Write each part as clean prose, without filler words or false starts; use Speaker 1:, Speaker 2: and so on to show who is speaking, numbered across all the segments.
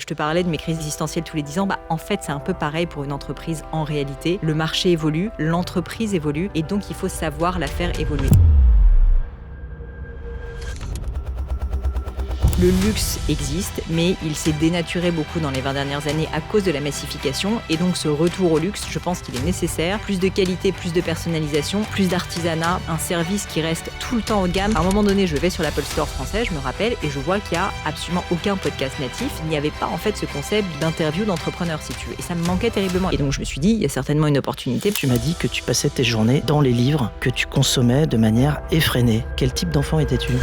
Speaker 1: Je te parlais de mes crises existentielles tous les 10 ans. En fait, c'est un peu pareil pour une entreprise en réalité. Le marché évolue, l'entreprise évolue et donc il faut savoir la faire évoluer. Le luxe existe, mais il s'est dénaturé beaucoup dans les 20 dernières années à cause de la massification. Et donc ce retour au luxe, je pense qu'il est nécessaire. Plus de qualité, plus de personnalisation, plus d'artisanat, un service qui reste tout le temps haut de gamme. À un moment donné, je vais sur l'Apple Store français, je me rappelle, et je vois qu'il n'y a absolument aucun podcast natif. Il n'y avait pas en fait ce concept d'interview d'entrepreneur, si tu veux. Et ça me manquait terriblement. Et donc je me suis dit, il y a certainement une opportunité.
Speaker 2: Tu m'as dit que tu passais tes journées dans les livres, que tu consommais de manière effrénée. Quel type d'enfant étais-tu ?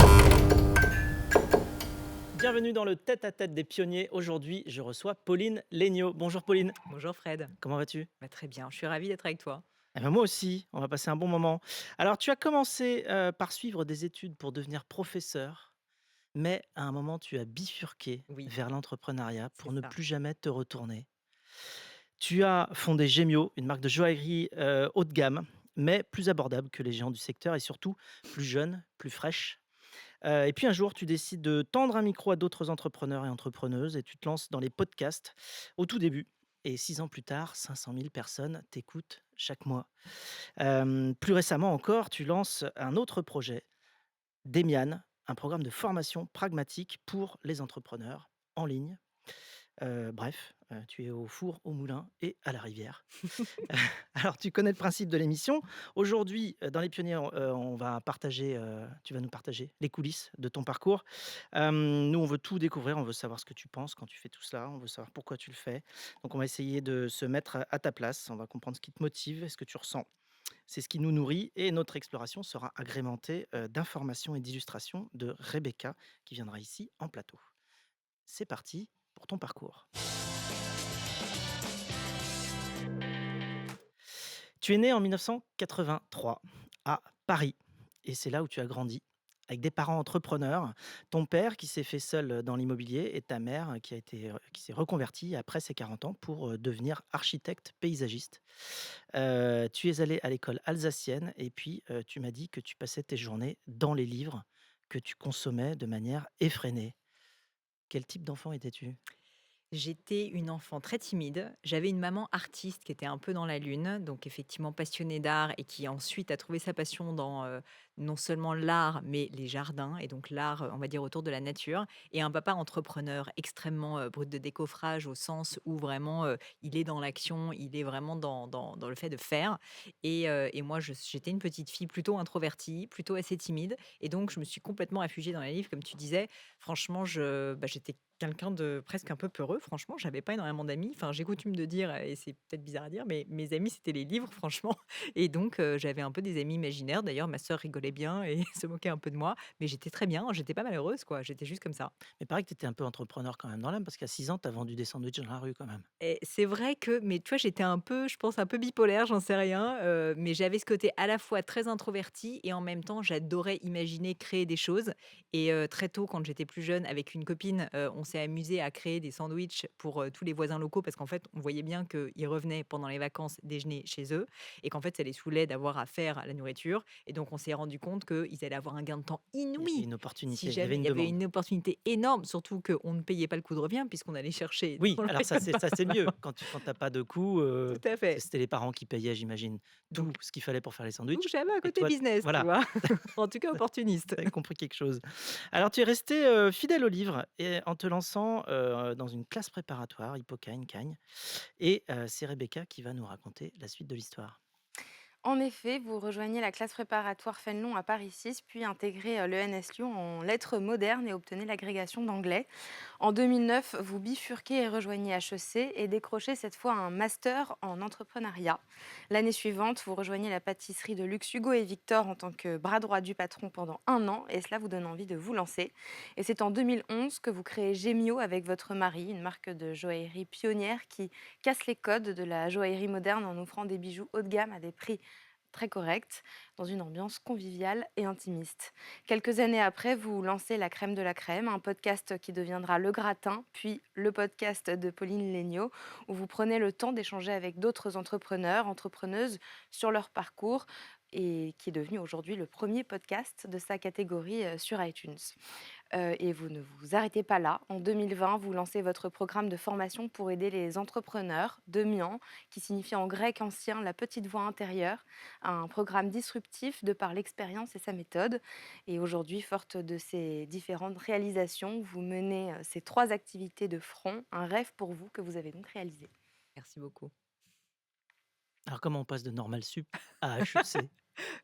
Speaker 2: Bienvenue dans le tête-à-tête des pionniers. Aujourd'hui, je reçois Pauline Léniaud. Bonjour Pauline,
Speaker 1: Bonjour Fred.
Speaker 2: comment vas-tu ?
Speaker 1: Très bien, je suis ravie d'être avec toi.
Speaker 2: Moi aussi, on va passer un bon moment. Alors, tu as commencé par suivre des études pour devenir professeur, mais à un moment, tu as bifurqué
Speaker 1: Oui,
Speaker 2: vers l'entrepreneuriat
Speaker 1: c'est
Speaker 2: pour ne
Speaker 1: ça.
Speaker 2: plus jamais te retourner. Tu as fondé Gemio, une marque de joaillerie haut de gamme, mais plus abordable que les géants du secteur et surtout plus jeune, plus fraîche. Et puis un jour, tu décides de tendre un micro à d'autres entrepreneurs et entrepreneuses et tu te lances dans les podcasts au tout début. Et 6 ans plus tard, 500 000 personnes t'écoutent chaque mois. Plus récemment encore, tu lances un autre projet, Demian, un programme de formation pragmatique pour les entrepreneurs en ligne. Bref, tu es au four, au moulin et à la rivière. Alors, tu connais le principe de l'émission. Aujourd'hui, dans Les Pionniers, on va partager, tu vas nous partager les coulisses de ton parcours. Nous, on veut tout découvrir, on veut savoir ce que tu penses quand tu fais tout cela, on veut savoir pourquoi tu le fais. Donc, on va essayer de se mettre à ta place, on va comprendre ce qui te motive et ce que tu ressens. C'est ce qui nous nourrit et notre exploration sera agrémentée d'informations et d'illustrations de Rebecca qui viendra ici en plateau. C'est parti pour ton parcours. Tu es né en 1983 à Paris et c'est là où tu as grandi avec des parents entrepreneurs, ton père qui s'est fait seul dans l'immobilier et ta mère qui s'est reconvertie après ses 40 ans pour devenir architecte paysagiste. Tu es allé à l'école alsacienne et puis tu m'as dit que tu passais tes journées dans les livres que tu consommais de manière effrénée. Quel type d'enfant étais-tu ?
Speaker 1: J'étais une enfant très timide. J'avais une maman artiste qui était un peu dans la lune, donc effectivement passionnée d'art et qui ensuite a trouvé sa passion dans non seulement l'art, mais les jardins et donc l'art, on va dire, autour de la nature. Et un papa entrepreneur extrêmement brut de décoffrage au sens où vraiment il est dans l'action, il est vraiment dans le fait de faire. Et moi, j'étais une petite fille plutôt introvertie, plutôt assez timide. Et donc, je me suis complètement réfugiée dans les livres, comme tu disais. Franchement, j'étais quelqu'un de presque un peu peureux, franchement, j'avais pas énormément d'amis. Enfin, j'ai coutume de dire, et c'est peut-être bizarre à dire, mais mes amis, c'était les livres, franchement. Et donc, j'avais un peu des amis imaginaires. D'ailleurs, ma sœur rigolait bien et se moquait un peu de moi, mais j'étais très bien, j'étais pas malheureuse, quoi. J'étais juste comme ça.
Speaker 2: Mais pareil que tu étais un peu entrepreneur quand même dans l'âme parce qu'à 6 ans, tu as vendu des sandwichs dans la rue quand même.
Speaker 1: Et c'est vrai que mais tu vois, j'étais un peu, je pense, un peu bipolaire, j'en sais rien, mais j'avais ce côté à la fois très introverti et en même temps, j'adorais imaginer, créer des choses et très tôt, quand j'étais plus jeune, avec une copine, on s'est amusé à créer des sandwichs pour, tous les voisins locaux parce qu'en fait, on voyait bien qu'ils revenaient pendant les vacances déjeuner chez eux et qu'en fait, ça les saoulait d'avoir à faire la nourriture et donc on s'est rendu compte qu'ils allaient avoir un gain de temps
Speaker 2: Il y avait
Speaker 1: inouï
Speaker 2: une
Speaker 1: si
Speaker 2: opportunité, il y avait
Speaker 1: jamais il
Speaker 2: une
Speaker 1: y avait
Speaker 2: demande.
Speaker 1: une opportunité énorme, surtout qu'on ne payait pas le coût de revient puisqu'on allait chercher
Speaker 2: Oui,
Speaker 1: dans le
Speaker 2: alors ça c'est mieux quand tu as pas de coûts,
Speaker 1: tout à fait.
Speaker 2: c'était les parents qui payaient j'imagine tout
Speaker 1: Donc
Speaker 2: ce qu'il fallait pour faire les
Speaker 1: donc
Speaker 2: sandwichs
Speaker 1: j'avais un
Speaker 2: et
Speaker 1: côté
Speaker 2: toi
Speaker 1: business, tu
Speaker 2: voilà,
Speaker 1: vois? En tout cas opportuniste.
Speaker 2: tu avais compris quelque chose. Alors tu es resté fidèle au livre et en te lançant, dans une classe préparatoire, Hippocagne, Cagne et c'est Rebecca qui va nous raconter la suite de l'histoire.
Speaker 3: En effet, vous rejoignez la classe préparatoire Fénelon à Paris 6, puis intégrez l'ENS Lyon en lettres modernes et obtenez l'agrégation d'anglais. En 2009, vous bifurquez et rejoignez HEC et décrochez cette fois un master en entrepreneuriat. L'année suivante, vous rejoignez la pâtisserie de luxe Hugo et Victor en tant que bras droit du patron pendant un an et cela vous donne envie de vous lancer. Et c'est en 2011 que vous créez Gemio avec votre mari, une marque de joaillerie pionnière qui casse les codes de la joaillerie moderne en offrant des bijoux haut de gamme à des prix très correcte, dans une ambiance conviviale et intimiste. Quelques années après, vous lancez La Crème de la Crème, un podcast qui deviendra Le Gratin, puis le podcast de Pauline Léniaud, où vous prenez le temps d'échanger avec d'autres entrepreneurs, entrepreneuses sur leur parcours, et qui est devenu aujourd'hui le premier podcast de sa catégorie sur iTunes. Et vous ne vous arrêtez pas là. En 2020, vous lancez votre programme de formation pour aider les entrepreneurs de Mian, qui signifie en grec ancien la petite voix intérieure, un programme disruptif de par l'expérience et sa méthode. Et aujourd'hui, forte de ces différentes réalisations, vous menez ces 3 activités de front, un rêve pour vous que vous avez donc réalisé.
Speaker 1: Merci beaucoup.
Speaker 2: Alors comment on passe de Normal Sup à HEC?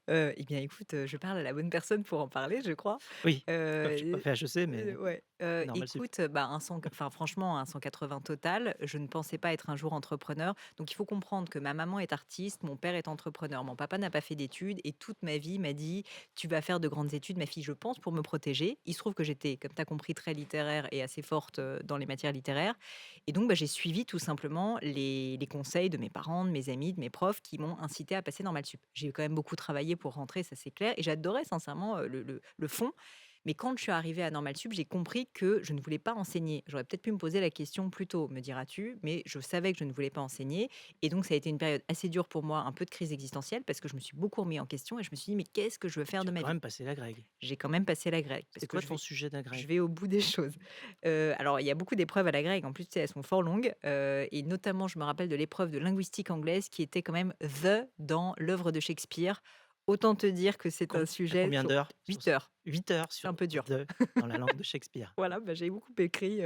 Speaker 1: Eh bien, écoute, je parle à la bonne personne pour en parler, je crois.
Speaker 2: Oui, j'ai pas
Speaker 1: Heu,
Speaker 2: fait HEC, mais
Speaker 1: ouais,
Speaker 2: Normal Sup.
Speaker 1: écoute, bah, enfin, franchement, un 180 total. Je ne pensais pas être un jour entrepreneur. Donc il faut comprendre que ma maman est artiste, mon père est entrepreneur. Mon papa n'a pas fait d'études et toute ma vie m'a dit: «Tu vas faire de grandes études, ma fille», je pense, pour me protéger. Il se trouve que j'étais, comme tu as compris, très littéraire et assez forte, dans les matières littéraires et donc bah, j'ai suivi tout simplement les conseils de mes parents, de mes amis, de mes profs qui m'ont incité à passer Normal Sup. J'ai quand même beaucoup travaillé pour rentrer, ça c'est clair et j'adorais sincèrement, le fond. Mais quand je suis arrivée à Normal Sup, j'ai compris que je ne voulais pas enseigner. J'aurais peut-être pu me poser la question plus tôt, me diras-tu, mais je savais que je ne voulais pas enseigner et donc ça a été une période assez dure pour moi, un peu de crise existentielle parce que je me suis beaucoup remis en question et je me suis dit: «Mais qu'est-ce que je veux faire
Speaker 2: Tu
Speaker 1: de
Speaker 2: as
Speaker 1: ma
Speaker 2: quand
Speaker 1: vie?»
Speaker 2: même passé la grègue.
Speaker 1: J'ai quand même passé la grecque parce
Speaker 2: C'était
Speaker 1: que
Speaker 2: quoi
Speaker 1: je
Speaker 2: ton
Speaker 1: vais
Speaker 2: sujet
Speaker 1: je
Speaker 2: d'agrég?
Speaker 1: vais au bout des choses. Alors il y a beaucoup d'épreuves à la grecque, en plus, tu sais, elles sont fort longues, et notamment je me rappelle de l'épreuve de linguistique anglaise qui était quand même dans l'œuvre de Shakespeare. Autant te dire que c'est un
Speaker 2: Tu
Speaker 1: sujet
Speaker 2: combien
Speaker 1: sur
Speaker 2: d'heures sur
Speaker 1: 8
Speaker 2: ce
Speaker 1: heures.
Speaker 2: 8 heures
Speaker 1: C'est
Speaker 2: sur
Speaker 1: un peu dur.
Speaker 2: The dans la langue de Shakespeare.
Speaker 1: Voilà, bah, j'ai beaucoup écrit,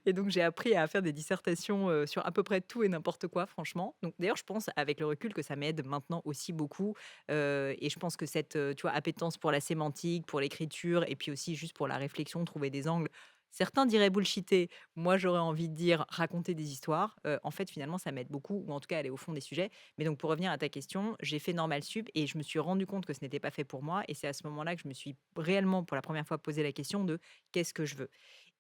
Speaker 1: et donc j'ai appris à faire des dissertations, sur à peu près tout et n'importe quoi, franchement. Donc d'ailleurs, je pense avec le recul que ça m'aide maintenant aussi beaucoup, et je pense que cette, tu vois, appétence pour la sémantique, pour l'écriture et puis aussi juste pour la réflexion, trouver des angles. Certains diraient bullshiter, moi j'aurais envie de dire raconter des histoires. En fait, finalement, ça m'aide beaucoup ou en tout cas aller au fond des sujets. Mais donc pour revenir à ta question, j'ai fait Normal Sup et je me suis rendu compte que ce n'était pas fait pour moi et c'est à ce moment-là que je me suis réellement, pour la première fois, posé la question de: «Qu'est-ce que je veux?»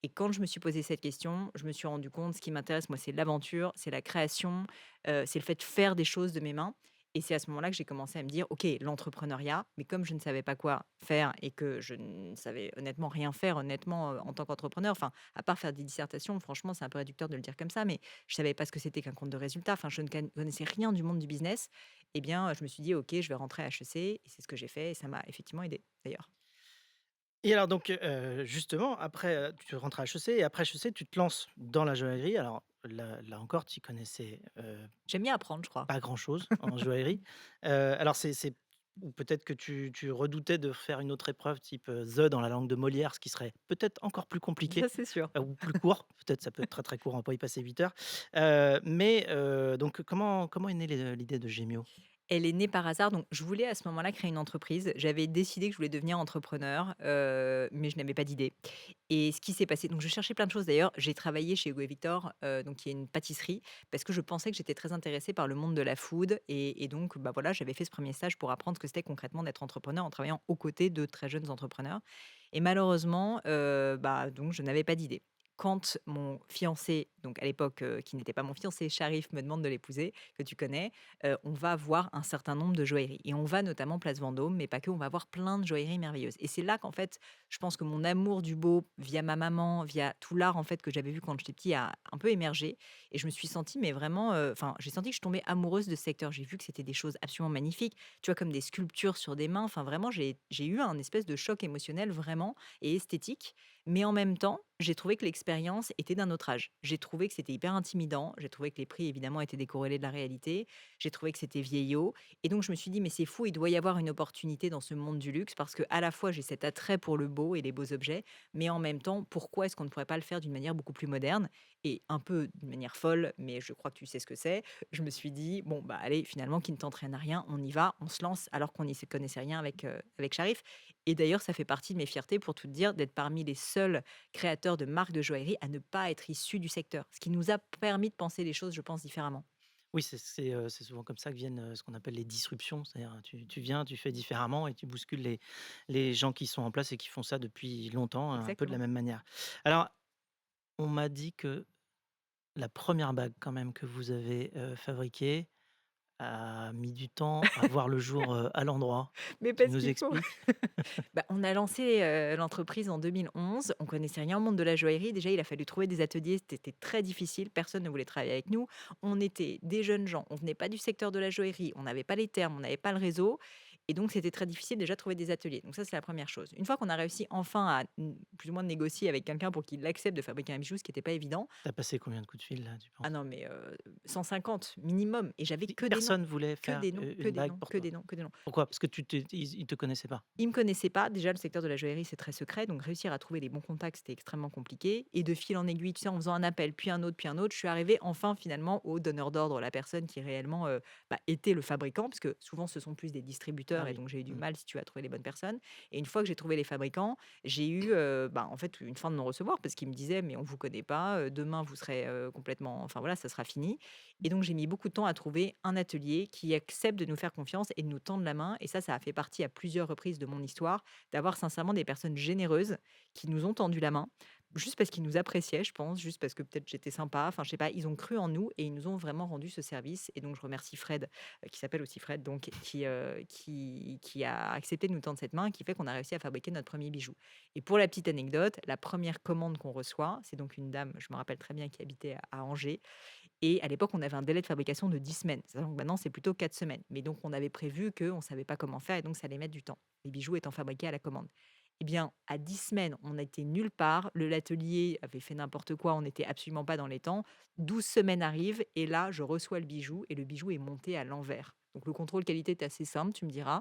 Speaker 1: Et quand je me suis posé cette question, je me suis rendu compte, ce qui m'intéresse, moi, c'est l'aventure, c'est la création, c'est le fait de faire des choses de mes mains. Et c'est à ce moment-là que j'ai commencé à me dire, OK, l'entrepreneuriat, mais comme je ne savais pas quoi faire et que je ne savais honnêtement rien faire, honnêtement, en tant qu'entrepreneur, enfin, à part faire des dissertations, franchement, c'est un peu réducteur de le dire comme ça, mais je savais pas ce que c'était qu'un compte de résultat, enfin, je ne connaissais rien du monde du business. Eh bien, je me suis dit, OK, je vais rentrer à HEC, et c'est ce que j'ai fait, et ça m'a effectivement aidé d'ailleurs.
Speaker 2: Et alors donc, justement après, tu rentres à HEC et après HEC, tu te lances dans la joaillerie. Alors là encore, tu connaissais,
Speaker 1: J'aime bien apprendre, je crois.
Speaker 2: pas grand-chose en joaillerie. Alors c'est ou peut-être que tu redoutais de faire une autre épreuve type, The dans la langue de Molière, ce qui serait peut-être encore plus compliqué,
Speaker 1: Ça, c'est sûr.
Speaker 2: ou plus court. Peut-être ça peut être très, très court, on va pas y passer 8 heures. Donc comment est née l'idée de Gemio?
Speaker 1: Elle est née par hasard, donc je voulais à ce moment-là créer une entreprise. J'avais décidé que je voulais devenir entrepreneur, mais je n'avais pas d'idée. Et ce qui s'est passé, donc je cherchais plein de choses d'ailleurs. J'ai travaillé chez Hugo et Victor, donc qui est une pâtisserie, parce que je pensais que j'étais très intéressée par le monde de la food et donc bah, voilà, j'avais fait ce premier stage pour apprendre ce que c'était concrètement d'être entrepreneur en travaillant aux côtés de très jeunes entrepreneurs et malheureusement, bah, donc je n'avais pas d'idée. Quand mon fiancé, donc à l'époque, qui n'était pas mon fiancé, Sharif, me demande de l'épouser, que tu connais, on va voir un certain nombre de joailleries et on va notamment place Vendôme, mais pas que, on va voir plein de joailleries merveilleuses et c'est là qu'en fait, je pense que mon amour du beau, via ma maman, via tout l'art en fait que j'avais vu quand j'étais petit, a un peu émergé et je me suis sentie mais vraiment, enfin, j'ai senti que je tombais amoureuse de ce secteur. J'ai vu que c'était des choses absolument magnifiques, tu vois? Comme des sculptures sur des mains, enfin vraiment j'ai eu un espèce de choc émotionnel vraiment et esthétique, mais en même temps, j'ai trouvé que l'expérience était d'un autre âge. J'ai trouvé que c'était hyper intimidant, j'ai trouvé que les prix évidemment étaient décorrélés de la réalité, j'ai trouvé que c'était vieillot et donc je me suis dit: «Mais c'est fou, il doit y avoir une opportunité dans ce monde du luxe» parce que à la fois j'ai cet attrait pour le beau et les beaux objets, mais en même temps, pourquoi est-ce qu'on ne pourrait pas le faire d'une manière beaucoup plus moderne? Et un peu d'une manière folle, mais je crois que tu sais ce que c'est. Je me suis dit: «Bon, bah, allez, finalement, qui ne tente rien à rien, on y va, on se lance», alors qu'on n'y se connaissait rien avec Sharif et d'ailleurs, ça fait partie de mes fiertés, pour tout te dire, d'être parmi les seuls créateurs de marques de joaillerie à ne pas être issus du secteur. Ce qui nous a permis de penser les choses, je pense, différemment.
Speaker 2: Oui, c'est souvent comme ça que viennent, ce qu'on appelle les disruptions. C'est-à-dire, tu viens, tu fais différemment et tu bouscules les gens qui sont en place et qui font ça depuis longtemps, un peu de la
Speaker 1: Exactement.
Speaker 2: même manière. Alors, on m'a dit que la première bague quand même que vous avez, fabriquée a mis du temps à voir le jour, à l'endroit.
Speaker 1: Mais
Speaker 2: Tu
Speaker 1: parce
Speaker 2: nous
Speaker 1: qu'il faut.
Speaker 2: expliques?
Speaker 1: Bah, on a lancé, l'entreprise en 2011. On connaissait rien au monde de la joaillerie. Déjà, il a fallu trouver des ateliers. C'était très difficile. Personne ne voulait travailler avec nous. On était des jeunes gens. On venait pas du secteur de la joaillerie. On n'avait pas les termes, on n'avait pas le réseau Et donc, c'était très difficile déjà de trouver des ateliers. Donc ça, c'est la première chose. Une fois qu'on a réussi enfin à plus ou moins négocier avec quelqu'un pour qu'il accepte de fabriquer un bijou, ce qui n'était pas évident.
Speaker 2: T'as passé combien de coups de fil là, tu
Speaker 1: Ah
Speaker 2: penses?
Speaker 1: non, mais 150 minimum, et j'avais
Speaker 2: Si
Speaker 1: que des noms,
Speaker 2: personne voulait
Speaker 1: que
Speaker 2: faire,
Speaker 1: des noms, que
Speaker 2: une
Speaker 1: des
Speaker 2: bague
Speaker 1: noms,
Speaker 2: pour
Speaker 1: que
Speaker 2: toi?
Speaker 1: des noms, que des noms.
Speaker 2: Pourquoi? Parce que ils te connaissaient pas?
Speaker 1: Ils me connaissaient pas. Déjà, le secteur de la joaillerie, c'est très secret, donc réussir à trouver les bons contacts, c'était extrêmement compliqué. Et de fil en aiguille, tu sais, en faisant un appel, puis un autre, je suis arrivée enfin finalement au donneur d'ordre, la personne qui réellement était le fabricant, parce que souvent ce sont plus des
Speaker 2: Ah
Speaker 1: distributeurs, et
Speaker 2: oui.
Speaker 1: donc j'ai eu du
Speaker 2: Mmh.
Speaker 1: mal, si tu veux, à trouver les bonnes personnes. Et une fois que j'ai trouvé les fabricants, j'ai eu en fait une fin de non-recevoir, parce qu'ils me disaient, mais on vous connaît pas, demain vous serez complètement, enfin voilà, ça sera fini. Et donc j'ai mis beaucoup de temps à trouver un atelier qui accepte de nous faire confiance et de nous tendre la main. Et ça a fait partie à plusieurs reprises de mon histoire, d'avoir sincèrement des personnes généreuses qui nous ont tendu la main, juste parce qu'ils nous appréciaient, je pense, juste parce que peut-être j'étais sympa, enfin je sais pas, ils ont cru en nous et ils nous ont vraiment rendu ce service. Et donc je remercie Fred, qui s'appelle aussi Fred, donc qui a accepté de nous tendre cette main, qui fait qu'on a réussi à fabriquer notre premier bijou. Et pour la petite anecdote, la première commande qu'on reçoit, c'est donc une dame, je me rappelle très bien, qui habitait à Angers, et à l'époque, on avait un délai de fabrication de 10 semaines. Sachant que maintenant, c'est plutôt 4 semaines. Mais donc, on avait prévu qu'on ne savait pas comment faire, et donc ça allait mettre du temps, les bijoux étant fabriqués à la commande. Eh bien, à 10 semaines, on n'était nulle part. L'atelier avait fait n'importe quoi, on n'était absolument pas dans les temps. 12 semaines arrivent, et là, je reçois le bijou, et le bijou est monté à l'envers. Donc, le contrôle qualité est assez simple, tu me diras.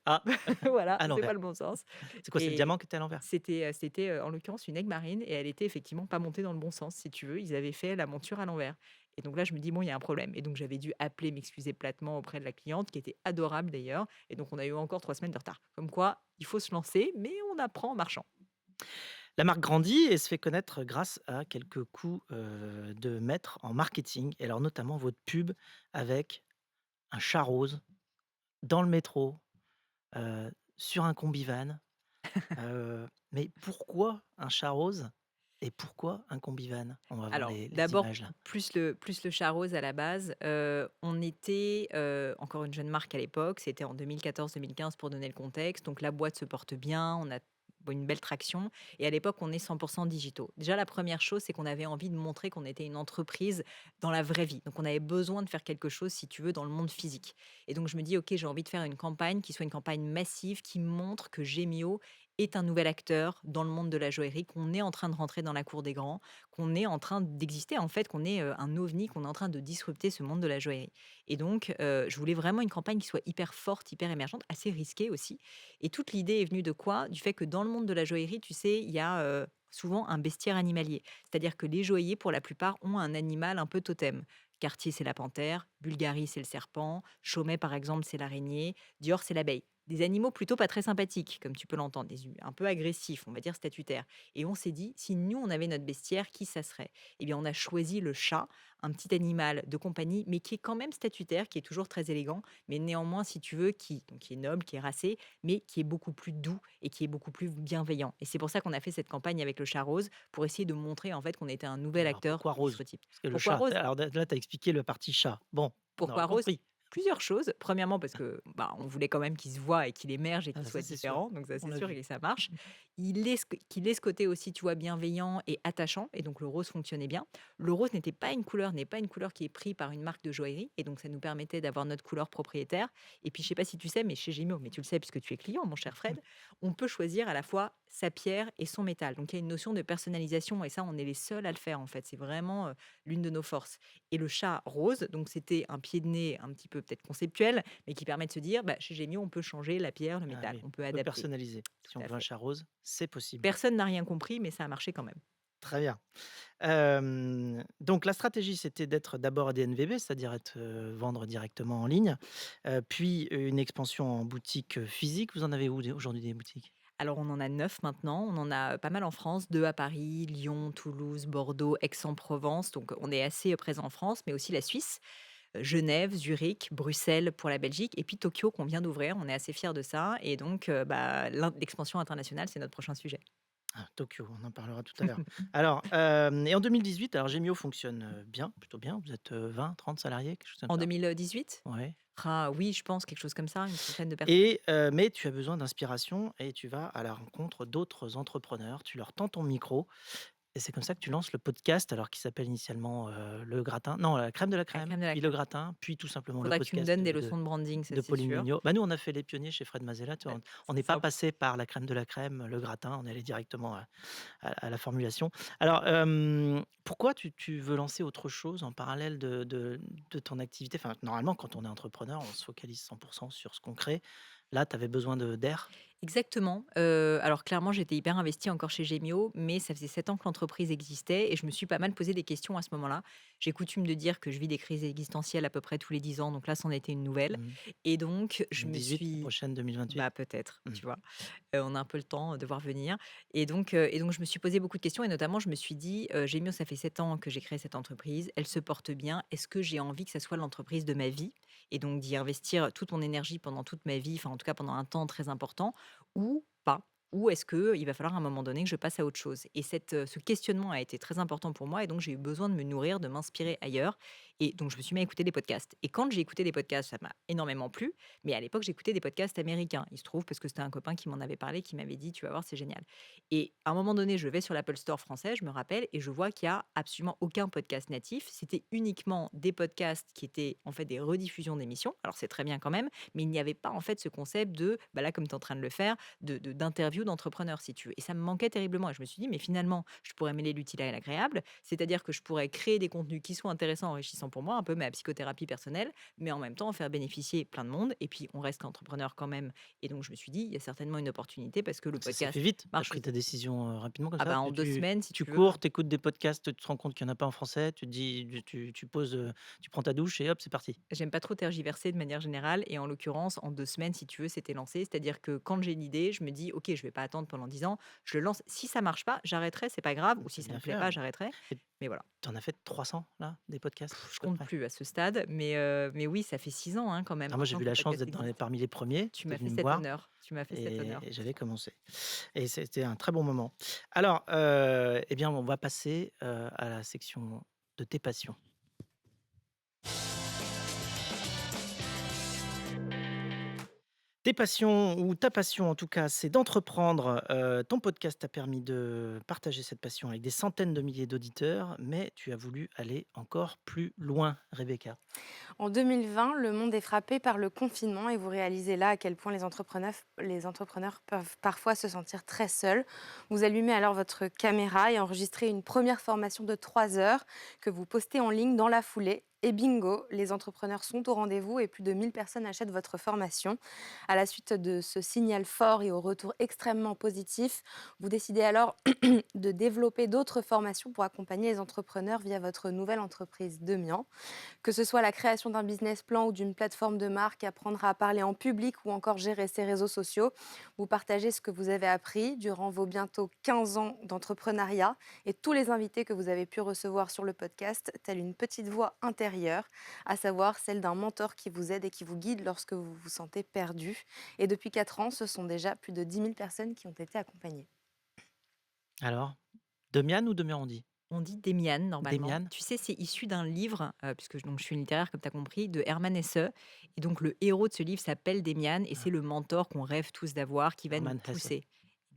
Speaker 2: Ah,
Speaker 1: Voilà,
Speaker 2: à
Speaker 1: c'est pas
Speaker 2: l'envers.
Speaker 1: le bon sens.
Speaker 2: C'est quoi, c'est le
Speaker 1: Et
Speaker 2: diamant qui était à l'envers?
Speaker 1: en l'occurrence, une aigue marine, et elle était effectivement pas montée dans le bon sens, si tu veux. Ils avaient fait la monture à l'envers. Et donc là, je me dis: «Bon, il y a un problème», et donc j'avais dû appeler, m'excuser platement auprès de la cliente, qui était adorable d'ailleurs, et donc on a eu encore 3 semaines de retard. Comme quoi, il faut se lancer, mais on apprend en marchant.
Speaker 2: La marque grandit et se fait connaître grâce à quelques coups, de maître en marketing et alors notamment votre pub avec un chat rose dans le métro, sur un combi-van. Mais pourquoi un chat rose et pourquoi un combi-van? On va voir
Speaker 1: Alors,
Speaker 2: les
Speaker 1: d'abord,
Speaker 2: images là.
Speaker 1: plus le chat rose à la base, on était, encore une jeune marque à l'époque, c'était en 2014-2015 pour donner le contexte, donc la boîte se porte bien, on a une belle traction, et à l'époque, on est 100 digitaux. Déjà, la première chose, c'est qu'on avait envie de montrer qu'on était une entreprise dans la vraie vie, donc on avait besoin de faire quelque chose, si tu veux, dans le monde physique. Et donc je me dis: «OK, j'ai envie de faire une campagne qui soit une campagne massive, qui montre que Gemio est un nouvel acteur dans le monde de la joaillerie, qu'on est en train de rentrer dans la cour des grands, qu'on est en train d'exister, en fait, qu'on est, un ovni, qu'on est en train de disrupter ce monde de la joaillerie. Et donc, je voulais vraiment une campagne qui soit hyper forte, hyper émergente, assez risquée aussi. Et toute l'idée est venue de quoi? Du fait que dans le monde de la joaillerie, tu sais, il y a, souvent un bestiaire animalier. C'est-à-dire que les joailliers, pour la plupart, ont un animal un peu totem. Cartier, c'est la panthère, Bulgari, c'est le serpent, Chaumet, par exemple, c'est l'araignée, Dior, c'est l'abeille. Des animaux plutôt pas très sympathiques, comme tu peux l'entendre, un peu agressifs, on va dire statutaires. Et on s'est dit, si nous, on avait notre bestiaire, qui ça serait? Eh bien, on a choisi le chat, un petit animal de compagnie, mais qui est quand même statutaire, qui est toujours très élégant, mais néanmoins, si tu veux, qui est noble, qui est racé, mais qui est beaucoup plus doux et qui est beaucoup plus bienveillant. Et c'est pour ça qu'on a fait cette campagne avec le chat rose, pour essayer de montrer en fait qu'on était un nouvel
Speaker 2: Alors
Speaker 1: acteur
Speaker 2: pourquoi rose?
Speaker 1: disruptif.
Speaker 2: Parce que le
Speaker 1: Pourquoi
Speaker 2: chat,
Speaker 1: rose?
Speaker 2: alors là, tu as expliqué le parti chat. Bon, on
Speaker 1: Pourquoi
Speaker 2: aurait
Speaker 1: rose?
Speaker 2: compris.
Speaker 1: Plusieurs choses. Premièrement, parce que, on voulait quand même qu'il se voit et qu'il émerge et
Speaker 2: Ah
Speaker 1: qu'il
Speaker 2: bah ça,
Speaker 1: soit
Speaker 2: c'est sûr.
Speaker 1: différent, donc ça,
Speaker 2: On
Speaker 1: c'est
Speaker 2: l'a
Speaker 1: sûr,
Speaker 2: vu.
Speaker 1: et ça marche. Qu'il ait ce côté aussi, tu vois, bienveillant et attachant, et donc le rose fonctionnait bien. Le rose n'est pas une couleur qui est prise par une marque de joaillerie, et donc ça nous permettait d'avoir notre couleur propriétaire. Et puis, je sais pas si tu sais, mais chez Gémeaux, mais tu le sais puisque tu es client, mon cher Fred, on peut choisir à la fois sa pierre et son métal. Donc il y a une notion de personnalisation, et ça, on est les seuls à le faire, en fait. C'est vraiment, l'une de nos forces. Et le chat rose, donc c'était un pied de nez un petit peu peut-être conceptuel, mais qui permet de se dire, bah, chez Gemio, on peut changer la pierre, le
Speaker 2: Ah
Speaker 1: métal,
Speaker 2: oui,
Speaker 1: on peut
Speaker 2: on peut
Speaker 1: adapter.
Speaker 2: personnaliser. Si
Speaker 1: Tout
Speaker 2: on
Speaker 1: à
Speaker 2: veut un
Speaker 1: fait.
Speaker 2: chat rose, c'est possible.
Speaker 1: Personne n'a rien compris, mais ça a marché quand même.
Speaker 2: Très bien. Donc la stratégie, c'était d'être d'abord à DNVB, c'est-à-dire vendre directement en ligne, puis une expansion en boutique, physique. Vous en avez où aujourd'hui des boutiques?
Speaker 1: Alors, on en a 9 maintenant, on en a pas mal en France, 2 à Paris, Lyon, Toulouse, Bordeaux, Aix-en-Provence, donc on est assez présent en France, mais aussi la Suisse, Genève, Zurich, Bruxelles pour la Belgique, et puis Tokyo qu'on vient d'ouvrir. On est assez fiers de ça, et donc l'expansion internationale, c'est notre prochain sujet.
Speaker 2: Ah, Tokyo, on en parlera tout à l'heure. Alors, et en 2018, alors Gemio fonctionne, bien, plutôt bien. Vous êtes, 20-30 salariés, quelque chose comme
Speaker 1: En
Speaker 2: ça?
Speaker 1: 2018?
Speaker 2: Ouais.
Speaker 1: Ah oui, je pense quelque chose comme ça, une trentaine de personnes.
Speaker 2: Et mais tu as besoin d'inspiration et tu vas à la rencontre d'autres entrepreneurs. Tu leur tends ton micro Et c'est comme ça que tu lances le podcast, alors qui s'appelle initialement, Le Gratin non, La Crème de la
Speaker 1: La
Speaker 2: crème,
Speaker 1: crème de la
Speaker 2: puis Le
Speaker 1: crème.
Speaker 2: Gratin, puis tout simplement le
Speaker 1: Faudra que tu me
Speaker 2: podcast,
Speaker 1: donnes des leçons de branding, ça
Speaker 2: de
Speaker 1: c'est
Speaker 2: Pauline
Speaker 1: sûr.
Speaker 2: Mignot. Bah, nous, on a fait les pionniers chez Fred Mazella, tu
Speaker 1: Bah,
Speaker 2: vois? On
Speaker 1: c'est
Speaker 2: n'est pas
Speaker 1: simple.
Speaker 2: passé par La Crème de la crème, Le Gratin, on est allé directement à la formulation. Alors, pourquoi tu veux lancer autre chose en parallèle de ton activité? Enfin, normalement, quand on est entrepreneur, on se focalise 100 sur ce qu'on crée. Là, tu avais besoin d'air?
Speaker 1: Exactement. Alors clairement, j'étais hyper investie encore chez Gemio, mais ça faisait 7 ans que l'entreprise existait et je me suis pas mal posé des questions à ce moment-là. J'ai coutume de dire que je vis des crises existentielles à peu près tous les 10 ans, donc là, c'en était une nouvelle
Speaker 2: Mmh.
Speaker 1: et donc je me
Speaker 2: 2018, la
Speaker 1: suis
Speaker 2: prochaine 2028?
Speaker 1: bah, peut-être,
Speaker 2: Mmh.
Speaker 1: tu vois? On a un peu le temps, de voir venir et donc je me suis posé beaucoup de questions et notamment je me suis dit: «Gemio, ça fait 7 ans que j'ai créé cette entreprise, elle se porte bien. Est-ce que j'ai envie que ça soit l'entreprise de ma vie?» Et donc d'y investir toute mon énergie pendant toute ma vie, enfin en tout cas pendant un temps très important ou pas? Ou est-ce qu'il va falloir à un moment donné que je passe à autre chose? Et ce questionnement a été très important pour moi et donc j'ai eu besoin de me nourrir, de m'inspirer ailleurs et donc je me suis mis à écouter des podcasts et quand j'ai écouté des podcasts, ça m'a énormément plu, mais à l'époque, j'écoutais des podcasts américains. Il se trouve parce que c'était un copain qui m'en avait parlé, qui m'avait dit: «Tu vas voir, c'est génial» et à un moment donné, je vais sur l'Apple Store français, je me rappelle et je vois qu'il y a absolument aucun podcast natif. C'était uniquement des podcasts qui étaient en fait des rediffusions d'émissions. Alors c'est très bien quand même, mais il n'y avait pas en fait ce concept de, bah, là comme tu es en train de le faire, d'interview d'entrepreneurs si tu veux et ça me manquait terriblement et je me suis dit: «Mais finalement, je pourrais mêler l'utile à l'agréable». C'est-à-dire que je pourrais créer des contenus qui soient intéressants, enrichissants pour moi, un peu ma psychothérapie personnelle, mais en même temps faire bénéficier plein de monde et puis on reste qu'entrepreneur quand même et donc je me suis dit: «Il y a certainement une opportunité parce que le
Speaker 2: Ça s'est fait
Speaker 1: podcast
Speaker 2: vite? Tu as
Speaker 1: marche
Speaker 2: pris ta
Speaker 1: aussi».
Speaker 2: décision, rapidement comme
Speaker 1: Ah
Speaker 2: ça?
Speaker 1: bah, en 2 semaines si
Speaker 2: Tu
Speaker 1: tu veux.
Speaker 2: cours, tu écoutes des podcasts, tu te rends compte qu'il y en a pas en français, tu te dis tu poses, tu prends ta douche et hop, c'est parti?
Speaker 1: J'aime pas trop tergiverser de manière générale et en l'occurrence, en 2 semaines, si tu veux, c'était lancé. C'est-à-dire que quand j'ai une idée, je me dis: «OK, je vais pas attendre pendant 10 ans, je le lance. Si ça marche pas, j'arrêterai, c'est pas grave ou si
Speaker 2: C'est
Speaker 1: ça me
Speaker 2: bien
Speaker 1: plaît
Speaker 2: fait,
Speaker 1: pas, j'arrêterai».
Speaker 2: et
Speaker 1: Mais voilà,
Speaker 2: tu en as fait 300 là, des podcasts
Speaker 1: je
Speaker 2: à peu
Speaker 1: compte
Speaker 2: près?
Speaker 1: plus à ce stade, mais oui, ça fait 6 ans, hein, quand même,
Speaker 2: Ah, moi, j'ai
Speaker 1: maintenant
Speaker 2: vu
Speaker 1: que le
Speaker 2: la chance
Speaker 1: podcast
Speaker 2: d'être
Speaker 1: existe.
Speaker 2: parmi les premiers.
Speaker 1: Tu
Speaker 2: Tu es
Speaker 1: m'as fait
Speaker 2: venu me
Speaker 1: cet
Speaker 2: voir
Speaker 1: honneur, tu m'as fait cet honneur.
Speaker 2: et j'avais commencé et c'était un très bon moment. Alors, eh bien, on va passer, à la section de tes passions. Tes passions ou ta passion en tout cas, c'est d'entreprendre. Ton podcast t'a permis de partager cette passion avec des centaines de milliers d'auditeurs, mais tu as voulu aller encore plus loin, Rebecca.
Speaker 3: En 2020, le monde est frappé par le confinement et vous réalisez là à quel point les entrepreneurs peuvent parfois se sentir très seuls. Vous allumez alors votre caméra et enregistrez une première formation de 3 heures que vous postez en ligne dans la foulée. Et bingo, les entrepreneurs sont au rendez-vous et plus de 1000 personnes achètent votre formation. À la suite de ce signal fort et au retour extrêmement positif, vous décidez alors de développer d'autres formations pour accompagner les entrepreneurs via votre nouvelle entreprise Demian. Que ce soit la création d'un business plan ou d'une plateforme de marque, apprendre à parler en public ou encore gérer ses réseaux sociaux, vous partagez ce que vous avez appris durant vos bientôt 15 ans d'entrepreneuriat et tous les invités que vous avez pu recevoir sur le podcast, telle une petite voix intérieure, à savoir celle d'un mentor qui vous aide et qui vous guide lorsque vous vous sentez perdu. Et depuis 4 ans, ce sont déjà plus de 10 000 personnes qui ont été accompagnées.
Speaker 2: Alors, Demian ou Demian on dit?
Speaker 1: On dit Demian normalement.
Speaker 2: Demian?
Speaker 1: Tu sais, c'est issu d'un livre, puisque je suis une littéraire comme tu as compris, de Hermann Hesse et donc le héros de ce livre s'appelle Demian et c'est
Speaker 2: Ah,
Speaker 1: le mentor qu'on rêve tous d'avoir, qui va nous
Speaker 2: Hermann Hesse.
Speaker 1: pousser.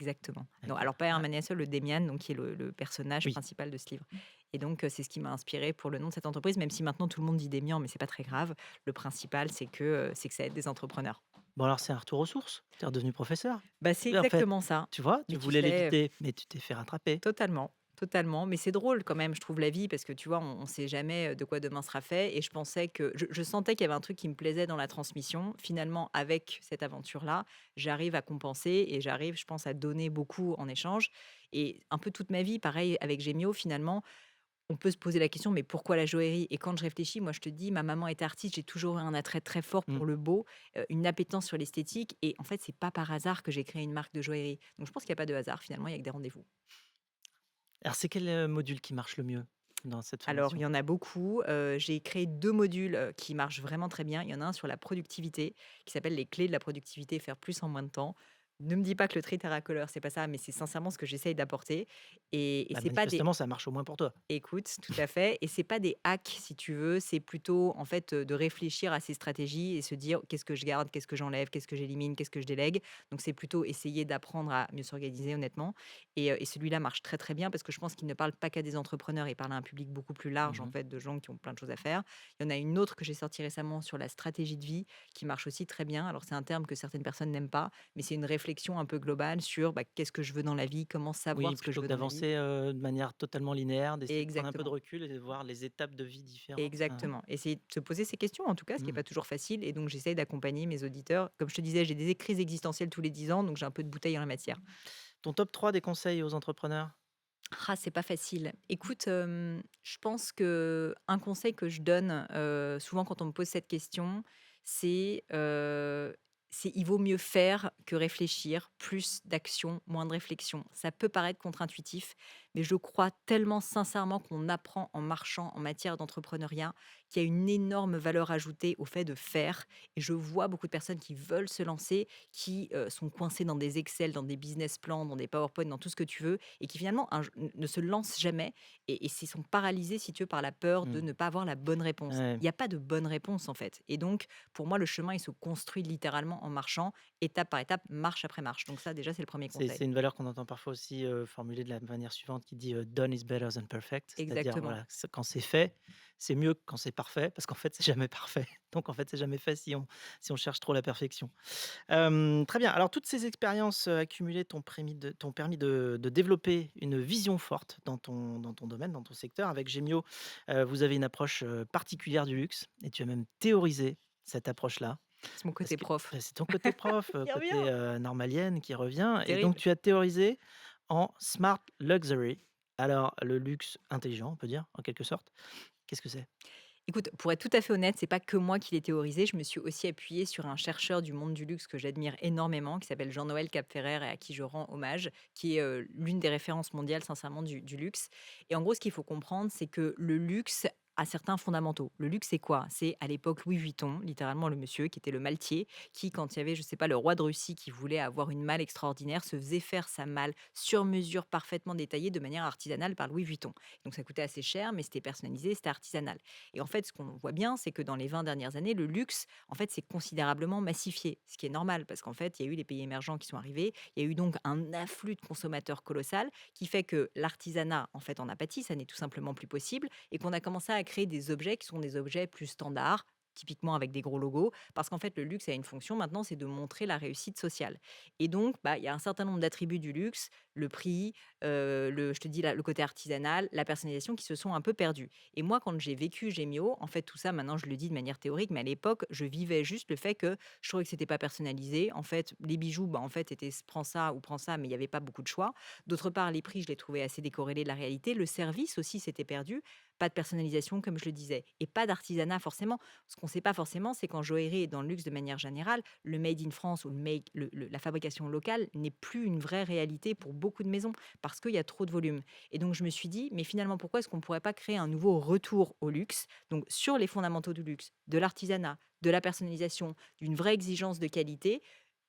Speaker 1: Exactement. Non,
Speaker 2: OK.
Speaker 1: alors pas
Speaker 2: Ah,
Speaker 1: Hermann Hesse, le Demian, donc qui est le personnage
Speaker 2: oui.
Speaker 1: principal de ce livre et donc c'est ce qui m'a inspirée pour le nom de cette entreprise, même si maintenant tout le monde dit Demian, mais c'est pas très grave. Le principal, c'est que ça aide des entrepreneurs.
Speaker 2: Bon, alors c'est un retour aux sources? Tu es redevenu professeur?
Speaker 1: Bah, c'est
Speaker 2: Oui, en fait,
Speaker 1: exactement ça.
Speaker 2: tu vois? Tu
Speaker 1: Mais tu
Speaker 2: voulais
Speaker 1: sais.
Speaker 2: l'éviter, mais tu t'es fait rattraper.
Speaker 1: Totalement, totalement, mais c'est drôle quand même, je trouve la vie parce que tu vois, on sait jamais, de quoi demain sera fait et je pensais que je sentais qu'il y avait un truc qui me plaisait dans la transmission. Finalement, avec cette aventure-là, j'arrive à compenser et j'arrive, je pense, à donner beaucoup en échange et un peu toute ma vie, pareil avec Gemio, finalement, on peut se poser la question: «Mais pourquoi la joaillerie?» Et quand je réfléchis, moi, je te dis, ma maman était artiste, j'ai toujours eu un attrait très fort
Speaker 2: Mmh.
Speaker 1: pour le beau, une appétence sur l'esthétique et en fait, c'est pas par hasard que j'ai créé une marque de joaillerie. Donc je pense qu'il y a pas de hasard finalement, il y a que des rendez-vous.
Speaker 2: Alors c'est quel, module qui marche le mieux dans cette
Speaker 1: Alors, il
Speaker 2: formation?
Speaker 1: y en a beaucoup. J'ai créé 2 modules, qui marchent vraiment très bien. Il y en a un sur la productivité, qui s'appelle «Les clés de la productivité, faire plus en moins de temps». Ne me dis pas que le tri Terracolor, c'est pas ça, mais c'est sincèrement ce que j'essaye d'apporter et
Speaker 2: Bah,
Speaker 1: c'est pas des
Speaker 2: manifestement, ça marche au moins pour toi.
Speaker 1: écoute, tout à fait et c'est pas des hacks si tu veux, c'est plutôt en fait, de réfléchir à ces stratégies et se dire: «Qu'est-ce que je garde? Qu'est-ce que j'enlève? Qu'est-ce que j'élimine? Qu'est-ce que je délègue?» Donc c'est plutôt essayer d'apprendre à mieux s'organiser honnêtement et celui-là marche très, très bien parce que je pense qu'il ne parle pas qu'à des entrepreneurs, il parle à un public beaucoup plus large en
Speaker 2: Mmh.
Speaker 1: fait de gens qui ont plein de choses à faire. Il y en a une autre que j'ai sortie récemment sur la stratégie de vie qui marche aussi très bien. Alors c'est un terme que certaines personnes n'aiment pas, mais c'est une réflexion un peu globale sur, bah, qu'est-ce que je veux dans la vie? Comment
Speaker 2: Oui,
Speaker 1: savoir ce que je
Speaker 2: plutôt que
Speaker 1: veux dans la vie?
Speaker 2: d'avancer, de manière totalement linéaire, d'essayer de prendre un peu de
Speaker 1: Exactement.
Speaker 2: recul et de voir les étapes de vie différentes. Hein.
Speaker 1: Exactement. Essayer de se poser ces questions, en tout cas, ce qui est
Speaker 2: Mmh.
Speaker 1: pas toujours facile et donc j'essaye d'accompagner mes auditeurs. Comme je te disais, j'ai des crises existentielles tous les 10 ans, donc j'ai un peu de bouteille en la matière.
Speaker 2: Ton top 3 des conseils aux entrepreneurs?
Speaker 1: Ah, c'est pas facile. Écoute, je pense que un conseil que je donne, souvent quand on me pose cette question, c'est, il vaut mieux faire que réfléchir, plus d'action, moins de réflexion. Ça peut paraître contre-intuitif, mais je crois tellement sincèrement qu'on apprend en marchant en matière d'entrepreneuriat, qu'il y a une énorme valeur ajoutée au fait de faire et je vois beaucoup de personnes qui veulent se lancer, qui, sont coincées dans des Excel, dans des business plans, dans des PowerPoint, dans tout ce que tu veux et qui finalement ne se lancent jamais et s'ils sont paralysés, si tu veux, par la peur de
Speaker 2: Mmh.
Speaker 1: ne pas avoir la bonne réponse.
Speaker 2: Ouais.
Speaker 1: Il n'y a pas de bonne réponse, en fait et donc pour moi, le chemin, il se construit littéralement en marchant, étape par étape, marche après marche. Donc ça, déjà, c'est le premier conseil.
Speaker 2: C'est une valeur qu'on entend parfois aussi, formulée de la manière suivante qui dit, «Done is better than perfect». C'est-à-dire,
Speaker 1: Exactement.
Speaker 2: voilà, c'est quand c'est fait, c'est mieux que quand c'est parfait, parce qu'en fait, c'est jamais parfait. Donc en fait, c'est jamais fait si on cherche trop la perfection. Très bien. Alors toutes ces expériences, accumulées t'ont permis de développer une vision forte dans ton domaine, dans ton secteur. Avec Gemio, vous avez une approche, particulière du luxe et tu as même théorisé cette approche-là.
Speaker 1: C'est mon
Speaker 2: Parce
Speaker 1: côté
Speaker 2: que,
Speaker 1: prof.
Speaker 2: c'est ton côté prof,
Speaker 1: Il
Speaker 2: côté,
Speaker 1: revient!
Speaker 2: normalienne qui revient
Speaker 1: C'est
Speaker 2: et donc
Speaker 1: terrible.
Speaker 2: tu as théorisé en smart luxury. Alors le luxe intelligent, on peut dire, en quelque sorte. Qu'est-ce que c'est?
Speaker 1: Écoute, pour être tout à fait honnête, c'est pas que moi qui l'ai théorisé. Je me suis aussi appuyée sur un chercheur du monde du luxe que j'admire énormément, qui s'appelle Jean-Noël Capferrer et à qui je rends hommage, qui est l'une des références mondiales, sincèrement, du luxe. Et en gros, ce qu'il faut comprendre, c'est que le luxe a certains fondamentaux. Le luxe, c'est quoi? C'est à l'époque Louis Vuitton, littéralement le monsieur qui était le maltier, qui, quand il y avait, je sais pas, le roi de Russie qui voulait avoir une malle extraordinaire, se faisait faire sa malle sur mesure, parfaitement détaillée, de manière artisanale par Louis Vuitton. Donc ça coûtait assez cher, mais c'était personnalisé, c'était artisanal. Et en fait, ce qu'on voit bien, c'est que dans les 20 dernières années, le luxe, en fait, s'est considérablement massifié, ce qui est normal parce qu'en fait, il y a eu les pays émergents qui sont arrivés, il y a eu donc un afflux de consommateurs colossal qui fait que l'artisanat, en fait, en a pâti, ça n'est tout simplement plus possible et qu'on a commencé à créer des objets qui sont des objets plus standards, typiquement avec des gros logos, parce qu'en fait, le luxe a une fonction maintenant, c'est de montrer la réussite sociale. Et donc, bah, il y a un certain nombre d'attributs du luxe, le prix, je te dis, le côté artisanal, la personnalisation qui se sont un peu perdus. Et moi, quand j'ai vécu Gémio, en fait, tout ça, maintenant, je le dis de manière théorique, mais à l'époque, je vivais juste le fait que je trouvais que c'était pas personnalisé. En fait, les bijoux, bah, en fait, étaient prends ça ou prends ça, mais il n'y avait pas beaucoup de choix. D'autre part, les prix, je les trouvais assez décorrélés de la réalité. Le service aussi s'était perdu. Pas de personnalisation, comme je le disais, et pas d'artisanat forcément. Ce qu'on ne sait pas forcément, c'est qu'en joaillerie et dans le luxe de manière générale, le made in France ou la fabrication locale n'est plus une vraie réalité pour beaucoup de maisons parce qu'il y a trop de volume. Et donc, je me suis dit, mais finalement, pourquoi est-ce qu'on ne pourrait pas créer un nouveau retour au luxe, donc sur les fondamentaux du luxe, de l'artisanat, de la personnalisation, d'une vraie exigence de qualité,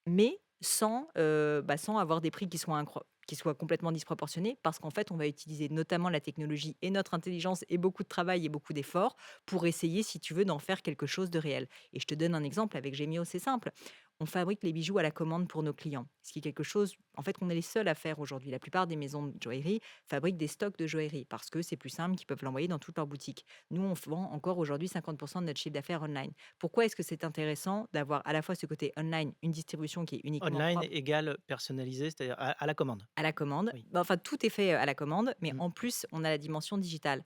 Speaker 1: mais sans, sans avoir des prix qui soient complètement disproportionnés parce qu'en fait, on va utiliser notamment la technologie et notre intelligence et beaucoup de travail et beaucoup d'efforts pour essayer, si tu veux, d'en faire quelque chose de réel. Et je te donne un exemple avec Gemio, c'est simple. On fabrique les bijoux à la commande pour nos clients, ce qui est quelque chose, en fait, qu'on est les seuls à faire aujourd'hui. La plupart des maisons de joaillerie fabriquent des stocks de joaillerie parce que c'est plus simple, qu'ils peuvent l'envoyer dans toutes leurs boutiques. Nous, on vend encore aujourd'hui 50% de notre chiffre d'affaires online. Pourquoi est-ce que c'est intéressant d'avoir à la fois ce côté online, une distribution qui est uniquement
Speaker 2: Online
Speaker 1: propre
Speaker 2: égale personnalisé, c'est-à-dire à la commande?
Speaker 1: à la commande?
Speaker 2: Oui.
Speaker 1: Bah, enfin, tout est fait à la commande, mais
Speaker 2: Mmh.
Speaker 1: en plus, on a la dimension digitale.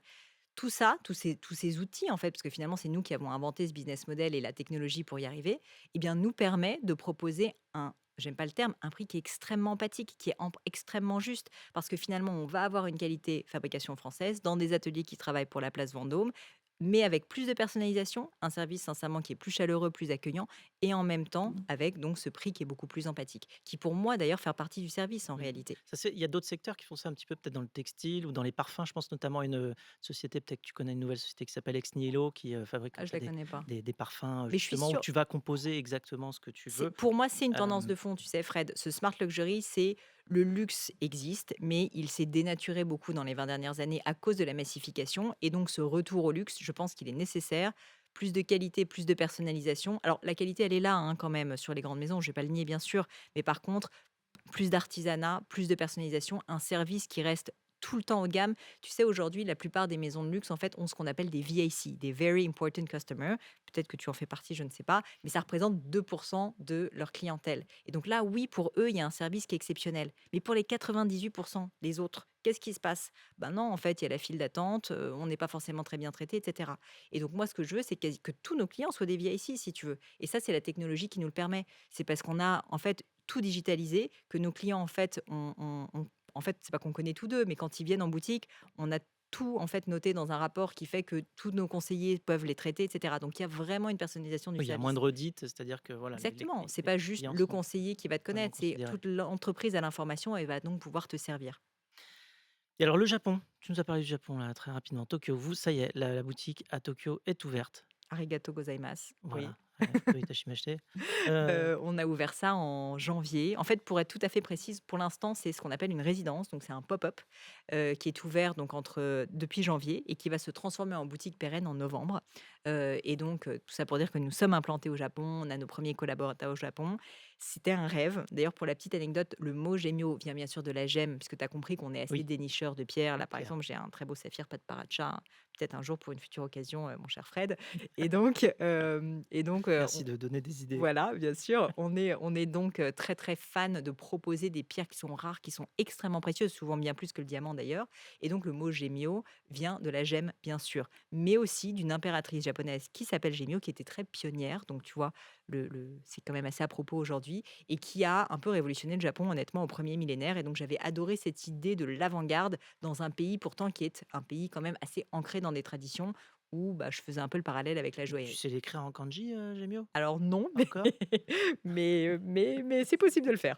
Speaker 1: Tout ça, tous ces outils, en fait, parce que finalement, c'est nous qui avons inventé ce business model et la technologie pour y arriver, eh bien, nous permet de proposer j'aime pas le terme, un prix qui est extrêmement empathique, qui est extrêmement juste, parce que finalement, on va avoir une qualité fabrication française dans des ateliers qui travaillent pour la place Vendôme, mais avec plus de personnalisation, un service sincèrement qui est plus chaleureux, plus accueillant et en même temps avec donc ce prix qui est beaucoup plus empathique, qui pour moi d'ailleurs fait partie du service en
Speaker 2: Oui.
Speaker 1: réalité.
Speaker 2: Ça, il y a d'autres secteurs qui font ça un petit peu, peut-être dans le textile ou dans les parfums. Je pense notamment à une société, peut-être que tu connais une nouvelle société qui s'appelle Ex Nihilo, qui fabrique
Speaker 1: Ah,
Speaker 2: comme
Speaker 1: je
Speaker 2: ça
Speaker 1: la connais pas.
Speaker 2: des parfums
Speaker 1: Mais je suis
Speaker 2: justement où
Speaker 1: sûre,
Speaker 2: tu vas composer exactement ce que tu
Speaker 1: c'est
Speaker 2: veux.
Speaker 1: pour moi, c'est une tendance
Speaker 2: Euh,
Speaker 1: de fond, tu sais, Fred. Ce smart luxury, c'est le luxe existe, mais il s'est dénaturé beaucoup dans les 20 dernières années à cause de la massification. Et donc, ce retour au luxe, je pense qu'il est nécessaire. Plus de qualité, plus de personnalisation. Alors, la qualité, elle est là quand même sur les grandes maisons, je ne vais pas le nier, bien sûr. Mais par contre, plus d'artisanat, plus de personnalisation, un service qui reste tout le temps haut de gamme. Tu sais, aujourd'hui, la plupart des maisons de luxe, en fait, ont ce qu'on appelle des VIC, des Very Important Customers. Peut-être que tu en fais partie, je ne sais pas, mais ça représente 2% de leur clientèle. Et donc là, oui, pour eux, il y a un service qui est exceptionnel. Mais pour les 98% des autres, qu'est-ce qui se passe? Ben non, en fait, il y a la file d'attente, on n'est pas forcément très bien traité, etc. Et donc moi, ce que je veux, c'est que tous nos clients soient des VIC, si tu veux. Et ça, c'est la technologie qui nous le permet. C'est parce qu'on a, en fait, tout digitalisé, que nos clients, en fait, en fait, c'est pas qu'on connaît tous d'eux, mais quand ils viennent en boutique, on a tout en fait noté dans un rapport qui fait que tous nos conseillers peuvent les traiter, etc. Donc il y a vraiment une personnalisation du
Speaker 2: oui, il y a moins
Speaker 1: service.
Speaker 2: de redites, c'est-à-dire que voilà,
Speaker 1: Exactement, c'est
Speaker 2: les
Speaker 1: pas juste
Speaker 2: clients
Speaker 1: le
Speaker 2: sont
Speaker 1: conseiller qui va te
Speaker 2: vraiment
Speaker 1: connaître, c'est
Speaker 2: considérés.
Speaker 1: toute l'entreprise à l'information et va donc pouvoir te servir.
Speaker 2: Et alors le Japon, tu nous as parlé du Japon là très rapidement. Tokyo, vous, ça y est, la boutique à Tokyo est ouverte.
Speaker 1: Arigato gozaimasu. Oui.
Speaker 2: Voilà, arigato itashimashite. Heu,
Speaker 1: On a ouvert ça en janvier. En fait, pour être tout à fait précise, pour l'instant, c'est ce qu'on appelle une résidence, donc c'est un pop-up, qui est ouvert donc depuis janvier et qui va se transformer en boutique pérenne en novembre. Et donc tout ça pour dire que nous sommes implantés au Japon, on a nos premiers collaborateurs au Japon. C'était un rêve. D'ailleurs, pour la petite anecdote, le mot Gemio vient bien sûr de la gemme, puisque tu as compris qu'on est assez
Speaker 2: oui,
Speaker 1: dénicheur de pierres.
Speaker 2: de
Speaker 1: Là, par
Speaker 2: pierre.
Speaker 1: exemple, j'ai un très beau saphir, pas de paracha, peut-être un jour pour une future occasion, mon cher Fred. Et donc,
Speaker 2: Merci de donner des idées.
Speaker 1: voilà, bien sûr. On est donc, très, très fan de proposer des pierres qui sont rares, qui sont extrêmement précieuses, souvent bien plus que le diamant d'ailleurs. Et donc le mot Gemio vient de la gemme, bien sûr, mais aussi d'une impératrice japonaise qui s'appelle Gemio, qui était très pionnière. Donc tu vois, c'est quand même assez à propos aujourd'hui et qui a un peu révolutionné le Japon honnêtement au premier millénaire. Et donc j'avais adoré cette idée de l'avant-garde dans un pays pourtant qui est un pays quand même assez ancré dans des traditions où, bah, je faisais un peu le parallèle avec la
Speaker 2: Tu
Speaker 1: joaillerie.
Speaker 2: sais l'écrire en kanji, Gemio?
Speaker 1: Alors non,
Speaker 2: Pas encore?
Speaker 1: mais c'est possible de le faire.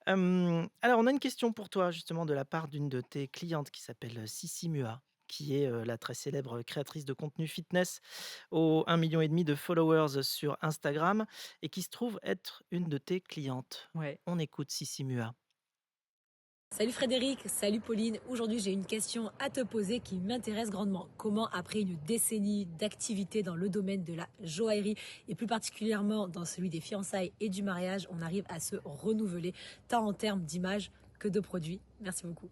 Speaker 2: Alors on a une question pour toi justement de la part d'une de tes clientes qui s'appelle, Sissi Mua, qui est, la très célèbre créatrice de contenu fitness aux 1,5 million de followers sur Instagram et qui se trouve être une de tes clientes.
Speaker 1: Ouais.
Speaker 2: On écoute Sissi Mua.
Speaker 4: Salut Frédéric, salut Pauline. Aujourd'hui, j'ai une question à te poser qui m'intéresse grandement. Comment, après une décennie d'activité dans le domaine de la joaillerie et plus particulièrement dans celui des fiançailles et du mariage, on arrive à se renouveler tant en termes d'image que de produits? Merci beaucoup.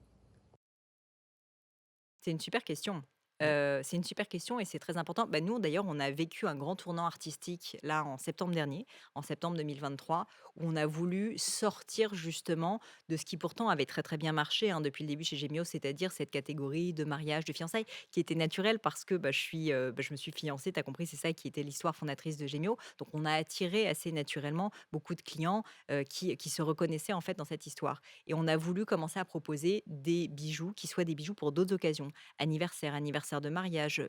Speaker 1: C'est une super question.
Speaker 2: Oui.
Speaker 1: C'est une super question et c'est très important. Bah, nous, d'ailleurs, on a vécu un grand tournant artistique là en septembre dernier, en septembre 2023, où on a voulu sortir justement de ce qui pourtant avait très très bien marché depuis le début chez Gemio, c'est-à-dire cette catégorie de mariage, de fiançailles, qui était naturelle parce que je me suis fiancée, tu as compris, c'est ça qui était l'histoire fondatrice de Gemio. Donc on a attiré assez naturellement beaucoup de clients qui se reconnaissaient en fait dans cette histoire. Et on a voulu commencer à proposer des bijoux qui soient des bijoux pour d'autres occasions anniversaire de mariage,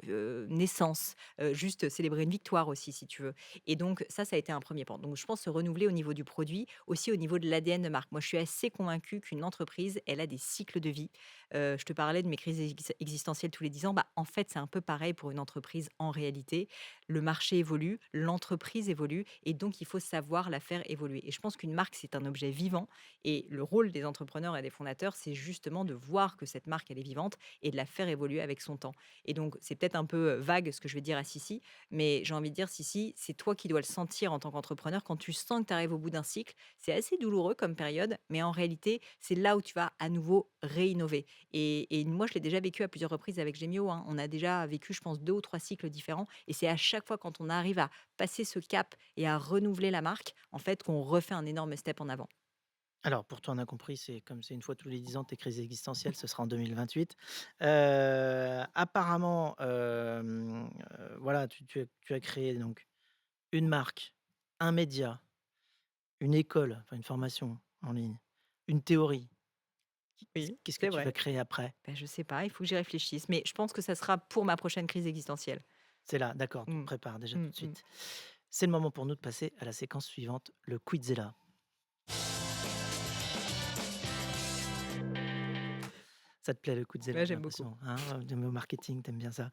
Speaker 1: naissance, juste célébrer une victoire aussi si tu veux. Et donc ça a été un premier pan. Donc je pense se renouveler au niveau du produit, aussi au niveau de l'ADN de marque. Moi, je suis assez convaincue qu'une entreprise, elle a des cycles de vie. Je te parlais de mes crises existentielles tous les 10 ans. Bah, en fait, c'est un peu pareil pour une entreprise en réalité. Le marché évolue, l'entreprise évolue et donc il faut savoir la faire évoluer. Et je pense qu'une marque, c'est un objet vivant et le rôle des entrepreneurs et des fondateurs, c'est justement de voir que cette marque, elle est vivante et de la faire évoluer avec son temps. Et donc, c'est peut-être un peu vague ce que je vais dire à Sissi, mais j'ai envie de dire, Sissi, c'est toi qui dois le sentir en tant qu'entrepreneur. Quand tu sens que tu arrives au bout d'un cycle, c'est assez douloureux comme période, mais en réalité, c'est là où tu vas à nouveau réinnover. Et moi, je l'ai déjà vécu à plusieurs reprises avec Gemio. On a déjà vécu, je pense, 2 ou 3 cycles différents. Et c'est à chaque fois quand on arrive à passer ce cap et à renouveler la marque, en fait, qu'on refait un énorme step en avant.
Speaker 2: Alors pour toi, on a compris, c'est comme c'est une fois tous les 10 ans tes crises existentielles, ce sera en 2028. Apparemment, voilà, tu as créé donc une marque, un média, une école, enfin une formation en ligne, une théorie,
Speaker 1: Oui,
Speaker 2: Qu'est-ce que
Speaker 1: c'est
Speaker 2: tu
Speaker 1: vrai.
Speaker 2: vas créer après?
Speaker 1: Je sais pas, il faut que j'y réfléchisse, mais je pense que ça sera pour ma prochaine crise existentielle.
Speaker 2: C'est là, d'accord, tu te
Speaker 1: Mmh.
Speaker 2: prépares déjà tout
Speaker 1: Mmh
Speaker 2: de
Speaker 1: mh.
Speaker 2: suite. C'est le moment pour nous de passer à la séquence suivante, le Quizella. Ça te plaît le Quizella,
Speaker 1: Ouais,
Speaker 2: j'ai
Speaker 1: j'aime beaucoup.
Speaker 2: l'impression, hein? Au marketing, tu bien ça.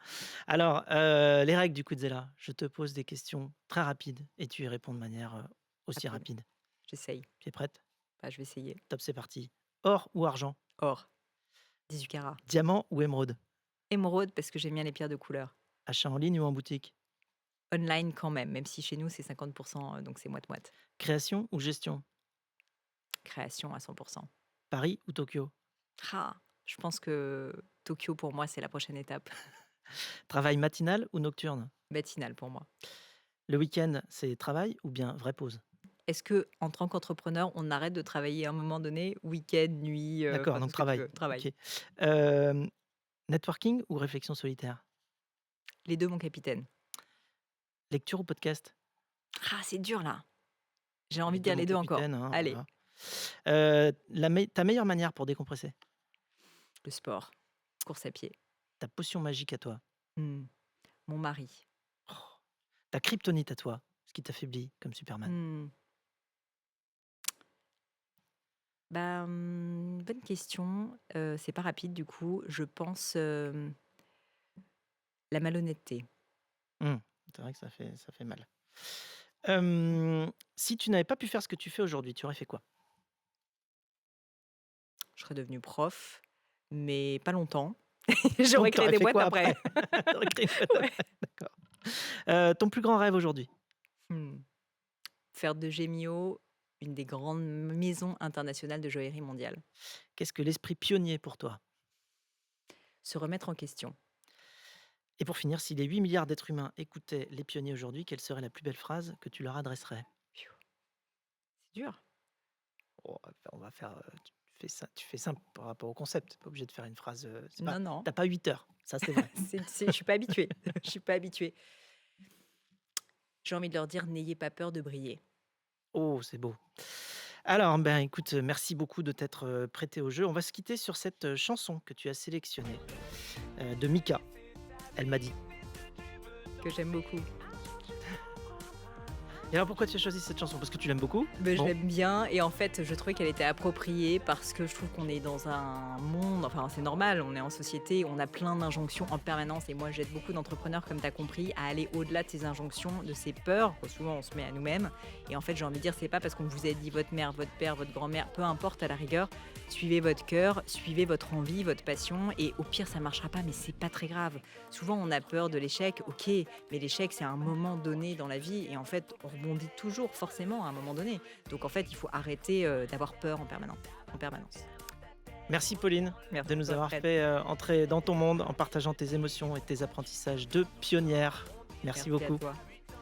Speaker 2: Alors, les règles du Quizella, je te pose des questions très rapides et tu y réponds de manière, aussi
Speaker 1: Rapide,
Speaker 2: rapide.
Speaker 1: j'essaye.
Speaker 2: Tu es prête?
Speaker 1: Je vais essayer.
Speaker 2: Top, c'est parti. Or ou argent?
Speaker 1: Or, 18 carats.
Speaker 2: Diamant ou émeraude?
Speaker 1: Émeraude parce que j'aime bien les pierres de couleur.
Speaker 2: Achat en ligne ou en boutique?
Speaker 1: Online quand même, même si chez nous c'est 50 donc c'est moite-moite.
Speaker 2: Création ou gestion?
Speaker 1: Création à 100.
Speaker 2: Paris ou Tokyo?
Speaker 1: Ah! Je pense que Tokyo pour moi, c'est la prochaine étape.
Speaker 2: Travail matinal ou nocturne?
Speaker 1: Matinale pour moi.
Speaker 2: Le week-end, c'est travail ou bien vraie pause?
Speaker 1: Est-ce que en tant qu'entrepreneur, on arrête de travailler à un moment donné? Week-end, nuit,
Speaker 2: D'accord,
Speaker 1: enfin tout
Speaker 2: donc
Speaker 1: ce que tu
Speaker 2: travail.
Speaker 1: veux, travail.
Speaker 2: OK. Hem, networking ou réflexion solitaire?
Speaker 1: Les 2 mon capitaine.
Speaker 2: Lecture ou podcast?
Speaker 1: C'est dur là. J'ai
Speaker 2: Les
Speaker 1: envie de
Speaker 2: 2
Speaker 1: dire
Speaker 2: mon
Speaker 1: les 2 encore.
Speaker 2: capitaine, hein,
Speaker 1: Allez,
Speaker 2: voilà. Ta meilleure manière pour décompresser?
Speaker 1: le sport, course à pied.
Speaker 2: Ta potion magique à toi?
Speaker 1: Mmh. Mon mari.
Speaker 2: Oh, ta kryptonite à toi? Ce qui t'affaiblit comme Superman?
Speaker 1: Mmh. Bonne question. C'est pas rapide du coup. Je pense, la malhonnêteté.
Speaker 2: Mmh, c'est vrai que ça fait mal. Si tu n'avais pas pu faire ce que tu fais aujourd'hui, tu aurais fait quoi?
Speaker 1: Je serais devenue prof, mais pas longtemps. J'aurais
Speaker 2: Donc tu
Speaker 1: créé
Speaker 2: aurais
Speaker 1: des
Speaker 2: fait
Speaker 1: boîtes
Speaker 2: quoi
Speaker 1: après.
Speaker 2: après? Tu aurais créé une boîte
Speaker 1: Ouais.
Speaker 2: après, d'accord. Ton plus grand rêve aujourd'hui?
Speaker 1: Mmh. Faire de Gemio une des grandes maisons internationales de joaillerie mondiale.
Speaker 2: Qu'est-ce que l'esprit pionnier pour toi?
Speaker 1: Se remettre en question.
Speaker 2: Et pour finir, si les 8 milliards d'êtres humains écoutaient les pionniers aujourd'hui, quelle serait la plus belle phrase que tu leur adresserais?
Speaker 1: Pfiou, c'est dur.
Speaker 2: Oh, tu fais simple par rapport au concept. Tu pas obligé de faire une phrase, c'est pas
Speaker 1: Non, non,
Speaker 2: tu pas 8 heures, ça c'est vrai.
Speaker 1: je suis pas habituée. Je suis pas habituée. J'ai envie de leur dire: «N'ayez pas peur de briller».
Speaker 2: Oh, c'est beau. Alors, ben, écoute, merci beaucoup de t'être, prêtée au jeu. On va se quitter sur cette, chanson que tu as sélectionnée, de Mika. Elle m'a dit.
Speaker 1: Que j'aime beaucoup.
Speaker 2: Et alors pourquoi tu as choisi cette chanson? Parce que tu l'aimes beaucoup?
Speaker 1: Je
Speaker 2: Bon,
Speaker 1: l'aime bien et en fait, je trouvais qu'elle était appropriée parce que je trouve qu'on est dans un monde, enfin c'est normal, on est en société, on a plein d'injonctions en permanence et moi j'aide beaucoup d'entrepreneurs, comme tu as compris, à aller au-delà de ces injonctions, de ces peurs, que souvent on se met à nous-mêmes. Et en fait, j'ai envie de dire, c'est pas parce qu'on vous a dit votre mère, votre père, votre grand-mère, peu importe à la rigueur, suivez votre cœur, suivez votre envie, votre passion et au pire ça marchera pas, mais c'est pas très grave. Souvent on a peur de l'échec, ok, mais l'échec c'est un moment donné dans la vie et en fait on rebondit toujours forcément à un moment donné. Donc en fait il faut arrêter d'avoir peur en permanence. En permanence.
Speaker 2: merci Pauline
Speaker 1: Merci
Speaker 2: de
Speaker 1: à
Speaker 2: nous
Speaker 1: toi,
Speaker 2: avoir
Speaker 1: Fred.
Speaker 2: fait, entrer dans ton monde en partageant tes émotions et tes apprentissages de pionnière. Merci
Speaker 1: Merci à
Speaker 2: beaucoup.
Speaker 1: toi.